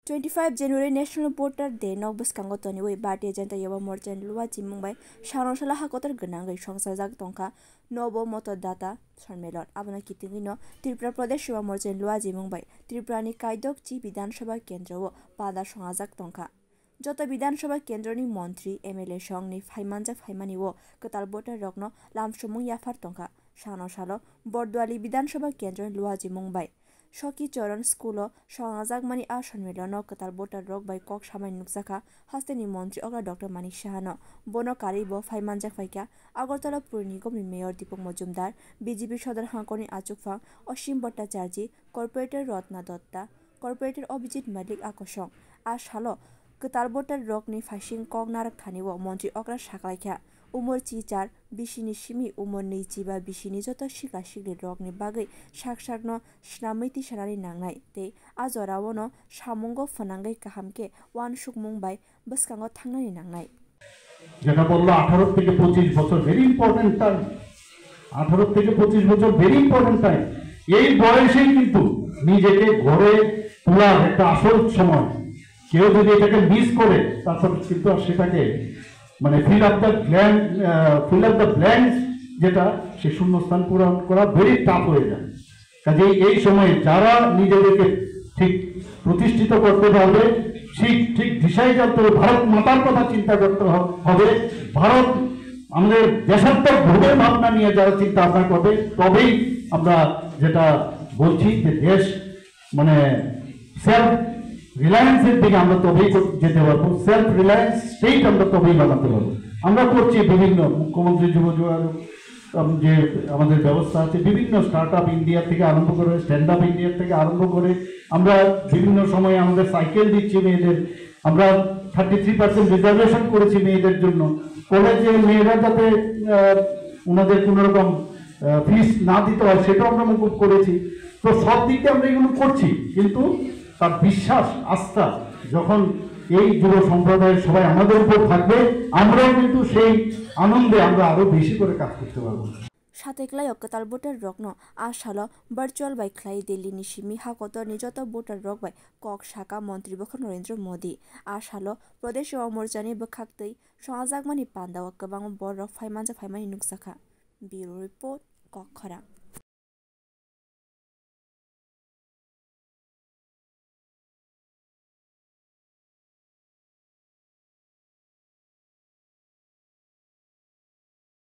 25 January National Voter Day no buskango toni we Bharatiya Janata Yuva Morcha luwa chimungbai saronsala hakotar gwnangai songsajak tongkha nobo motodata সম্মেলন abona kitingino Tripura Pradesh Yuva Morcha luwa chimungbai Tripurani kaidok chi Bidhan Sabha Kendro pada songajak tongkha joto Bidhan Sabha Kendroni Montri MLA songni phaimanjak phaimani o kotal voter rokno lamsumung yafar tongkha sanosalo Bordwali Bidhan Sabha Kendroni luwa chimungbai Shoki Choron School Songajak Mani A সম্মেলন Katal Voter Rok by Kok Samai Nuksaka Hasteni Montri Oga Dr. Manik Shahano Bono Karibo Phaimanjak Phaika Agartala Pur Nigom Mayor Dipok Mojumdar BJP Sodar Hankoni Achukphang Osim Bhattacharya Corporator Rotna Dotta Corporator Abhijit Malik Akosong Ashalo Katal Voter Rok ni Phasing Kok Narak Thaniwo Montri Okra Saklaikha Umur Chichar Bishini Shimi Umur Nichiba Bishini Joto Shika Shigri Rok ni Bagai Shakshakno Shnamiti Shanari Nangnai Te Azorawono Shamungo Fanangai Kahamke Wan Shukmungbai Baskango Thangnani Nangnai যেটা বললো 18 থেকে 25 বছর very important time 18 থেকে 25 বছর very important time এই বয়সেই কিন্তু নিজেকে গড়ে তোলার একটা আসল সময় কেউ যদি এটাকে মিস করে তারপর কিন্তু সেটাকে মানে ফিল আপ দ্য ব্ল্যাঙ্কস যেটা সে শূন্যস্থান পূরণ করা ভেরি টাফ হয়ে যায় কাজে এই সময়ে যারা নিজেদেরকে ঠিক প্রতিষ্ঠিত করতে পারবে ঠিক দিশায় চলতে হবে ভারত মাতার কথা চিন্তা করতে হবে ভারত আমাদের দেশাত্মক ভোগের ভাবনা নিয়ে যারা চিন্তা ভাবনা করবে তবেই আমরা যেটা বলছি যে দেশ মানে সেলফ রিলায়েন্সের দিকে আমরা তবেই যেতে পারবো সেলফ রিলায়েন্স স্টেট আমরা তবেই বানাতে পারবো আমরা করছি বিভিন্ন মুখ্যমন্ত্রী যুব যে আমাদের ব্যবস্থা আছে বিভিন্ন স্টার্ট আপ ইন্ডিয়া থেকে আরম্ভ করে স্ট্যান্ড আপ ইন্ডিয়া থেকে আরম্ভ করে আমরা বিভিন্ন সময়ে আমাদের সাইকেল দিচ্ছি মেয়েদের আমরা 33% রিজার্ভেশন করেছি মেয়েদের জন্য কলেজে মেয়েরা যাতে ওনাদের কোনো রকম ফিস না দিতে হয় সেটাও আমরা মুকুব করেছি তো সব দিকে আমরা এগুলো করছি কিন্তু তার বিশ্বাস আস্থা যখন এই যুব সম্প্রদায়ের সবাই আমাদের উপর থাকবে আমরাও কিন্তু সেই আনন্দে আমরা আরো বেশি করে কাজ করতে পারবো সাতেক্লাই অকাতাল ভোটার রকনো আশালো ভার্চুয়াল বাই খ্লাই দিল্লি নিশিমি হাকতর নিজত ভোটার রক বাই কক শাখা মন্ত্রী বখ নরেন্দ্র মোদী আশালো প্রদেশ ও মোর্চানি বখাক্তৈ সমাজাকমানি পান্দাও গোবাং বড় ফাইমানজা ফাইমানি নুকসাখা ব্যুরো রিপোর্ট কক্ষরা।